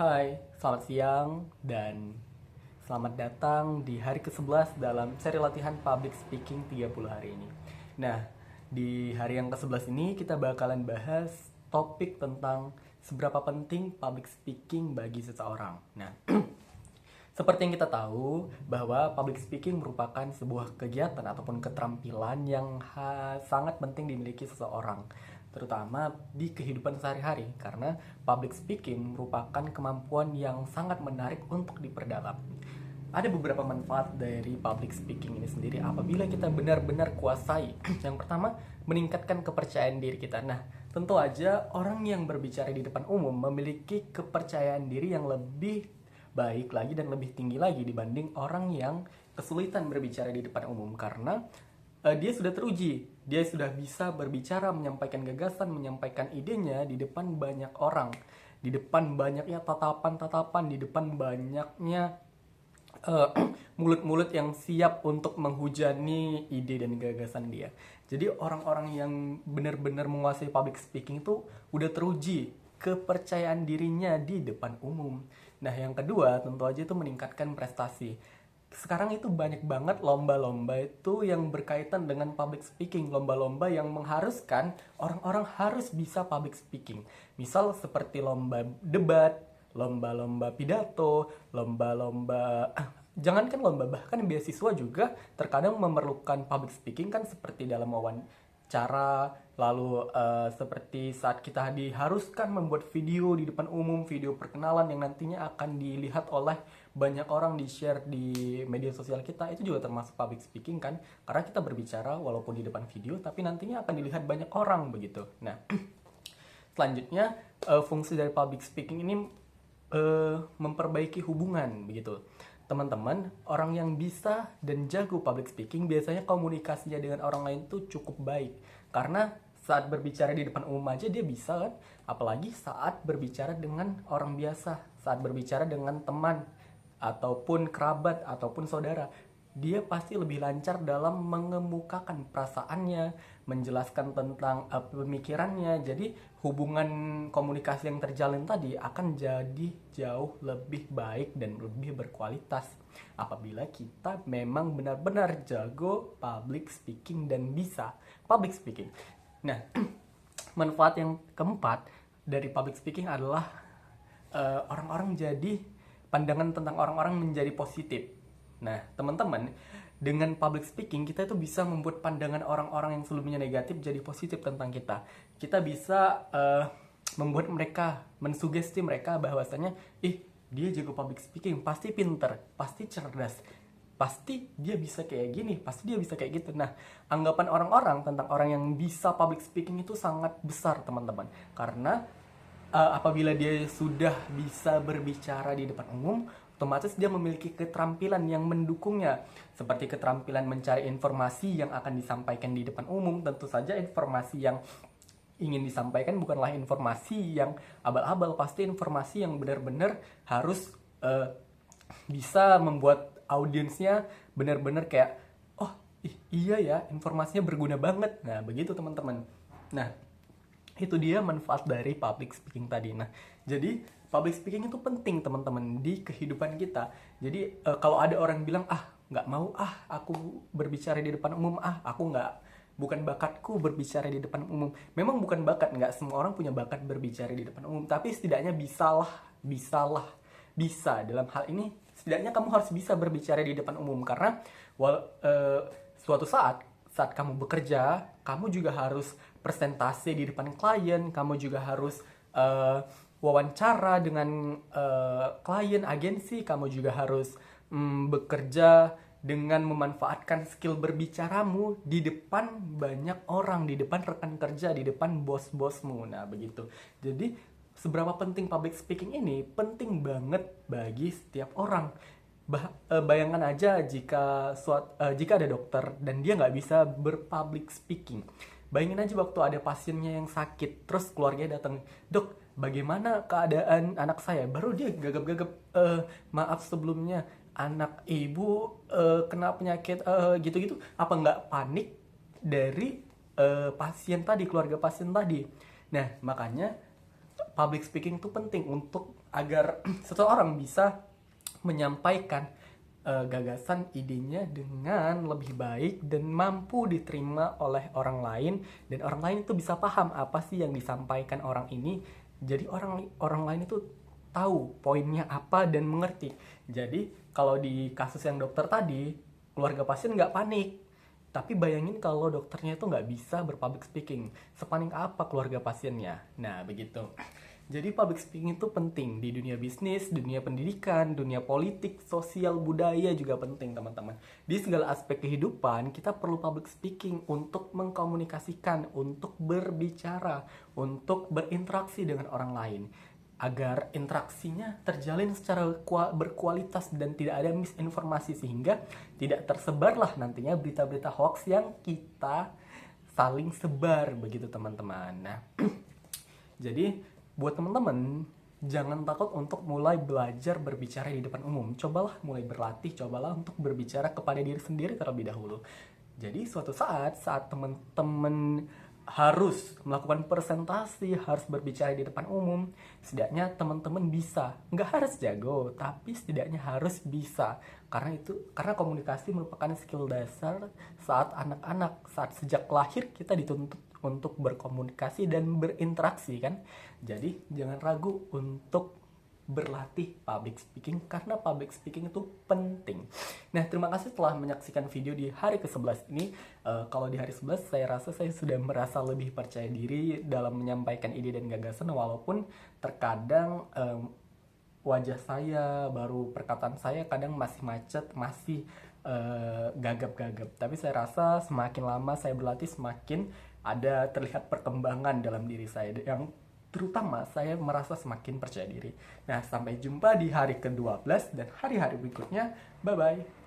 Hai, selamat siang dan selamat datang di hari ke-11 dalam seri latihan public speaking 30 hari ini. Nah, di hari yang ke-11 ini kita bakalan bahas topik tentang seberapa penting public speaking bagi seseorang. Nah, seperti yang kita tahu bahwa public speaking merupakan sebuah kegiatan ataupun keterampilan yang sangat penting dimiliki seseorang, terutama di kehidupan sehari-hari karena public speaking merupakan kemampuan yang sangat menarik untuk diperdalam. Ada beberapa manfaat dari public speaking ini sendiri apabila kita benar-benar kuasai. Yang pertama, meningkatkan kepercayaan diri kita. Nah, tentu aja orang yang berbicara di depan umum memiliki kepercayaan diri yang lebih baik lagi dan lebih tinggi lagi dibanding orang yang kesulitan berbicara di depan umum karena dia sudah teruji, dia sudah bisa berbicara, menyampaikan gagasan, menyampaikan idenya di depan banyak orang, di depan banyaknya tatapan-tatapan, di depan banyaknya mulut-mulut yang siap untuk menghujani ide dan gagasan dia. Jadi orang-orang yang benar-benar menguasai public speaking itu udah teruji kepercayaan dirinya di depan umum. Nah, yang kedua tentu aja itu meningkatkan prestasi. Sekarang itu banyak banget lomba-lomba itu yang berkaitan dengan public speaking, lomba-lomba yang mengharuskan orang-orang harus bisa public speaking. Misal seperti lomba debat, lomba-lomba pidato, lomba-lomba jangankan lomba, bahkan beasiswa juga terkadang memerlukan public speaking kan, seperti dalam wawancara, lalu seperti saat kita diharuskan membuat video di depan umum, video perkenalan yang nantinya akan dilihat oleh banyak orang, di-share di media sosial kita, itu juga termasuk public speaking kan, karena kita berbicara walaupun di depan video tapi nantinya akan dilihat banyak orang begitu. Nah, selanjutnya fungsi dari public speaking ini memperbaiki hubungan begitu. Teman-teman, orang yang bisa dan jago public speaking biasanya komunikasinya dengan orang lain tuh cukup baik. Karena saat berbicara di depan umum aja dia bisa kan, apalagi saat berbicara dengan orang biasa, saat berbicara dengan teman, ataupun kerabat, ataupun saudara. Dia pasti lebih lancar dalam mengemukakan perasaannya, menjelaskan tentang pemikirannya. Jadi hubungan komunikasi yang terjalin tadi akan jadi jauh lebih baik dan lebih berkualitas apabila kita memang benar-benar jago public speaking dan bisa public speaking. Nah, manfaat yang keempat dari public speaking adalah orang-orang jadi pandangan tentang orang-orang menjadi positif. Nah, teman-teman, dengan public speaking kita itu bisa membuat pandangan orang-orang yang sebelumnya negatif jadi positif tentang kita. Kita bisa membuat mereka, mensugesti mereka bahwasanya, dia jago public speaking, pasti pinter, pasti cerdas, pasti dia bisa kayak gini, pasti dia bisa kayak gitu. Nah, anggapan orang-orang tentang orang yang bisa public speaking itu sangat besar, teman-teman. Karena apabila dia sudah bisa berbicara di depan umum, otomatis dia memiliki keterampilan yang mendukungnya, seperti keterampilan mencari informasi yang akan disampaikan di depan umum. Tentu saja informasi yang ingin disampaikan bukanlah informasi yang abal-abal, pasti informasi yang benar-benar harus bisa membuat audiensnya benar-benar kayak, oh iya ya, informasinya berguna banget. Nah, begitu teman-teman. Nah, itu dia manfaat dari public speaking tadi. Nah, jadi public speaking itu penting teman-teman di kehidupan kita. Jadi kalau ada orang bilang, nggak mau aku berbicara di depan umum, aku nggak, bukan bakatku berbicara di depan umum. Memang bukan bakat, nggak semua orang punya bakat berbicara di depan umum, tapi setidaknya bisa dalam hal ini. Setidaknya kamu harus bisa berbicara di depan umum karena suatu saat kamu bekerja, kamu juga harus presentasi di depan klien, kamu juga harus wawancara dengan klien agensi, kamu juga harus bekerja dengan memanfaatkan skill berbicaramu di depan banyak orang, di depan rekan kerja, di depan bos-bosmu. Nah, begitu. Jadi, seberapa penting public speaking ini? Penting banget bagi setiap orang. Bayangkan aja jika ada dokter dan dia nggak bisa berpublic speaking. Bayangin aja waktu ada pasiennya yang sakit, terus keluarganya datang, dok, bagaimana keadaan anak saya? Baru dia gagap-gagap, maaf sebelumnya, anak ibu kena penyakit gitu-gitu. Apa nggak panik dari pasien tadi, keluarga pasien tadi? Nah, makanya public speaking itu penting untuk agar seseorang bisa menyampaikan gagasan idenya dengan lebih baik dan mampu diterima oleh orang lain, dan orang lain itu bisa paham apa sih yang disampaikan orang ini. Jadi orang orang lain itu tahu poinnya apa dan mengerti. Jadi kalau di kasus yang dokter tadi, keluarga pasien nggak panik. Tapi bayangin kalau dokternya itu nggak bisa berpublic speaking, sepanik apa keluarga pasiennya. Nah, begitu. Jadi public speaking itu penting di dunia bisnis, dunia pendidikan, dunia politik, sosial, budaya juga penting, teman-teman. Di segala aspek kehidupan, kita perlu public speaking untuk mengkomunikasikan, untuk berbicara, untuk berinteraksi dengan orang lain, agar interaksinya terjalin secara berkualitas dan tidak ada misinformasi, sehingga tidak tersebarlah nantinya berita-berita hoax yang kita saling sebar, begitu teman-teman. Nah, jadi buat teman-teman, jangan takut untuk mulai belajar berbicara di depan umum. Cobalah mulai berlatih, cobalah untuk berbicara kepada diri sendiri terlebih dahulu. Jadi suatu saat teman-teman harus melakukan presentasi, harus berbicara di depan umum, setidaknya teman-teman bisa. Nggak harus jago, tapi setidaknya harus bisa. Karena komunikasi merupakan skill dasar saat anak-anak, saat sejak lahir kita dituntut untuk berkomunikasi dan berinteraksi kan. Jadi jangan ragu untuk berlatih public speaking, karena public speaking itu penting. Nah, terima kasih telah menyaksikan video di hari ke-11 ini. Kalau di hari 11 saya rasa saya sudah merasa lebih percaya diri dalam menyampaikan ide dan gagasan, walaupun terkadang wajah saya, baru perkataan saya kadang masih macet, masih gagap-gagap. Tapi saya rasa semakin lama saya berlatih, semakin ada terlihat perkembangan dalam diri saya, yang terutama saya merasa semakin percaya diri. Nah, sampai jumpa di hari ke-12 dan hari-hari berikutnya. Bye-bye.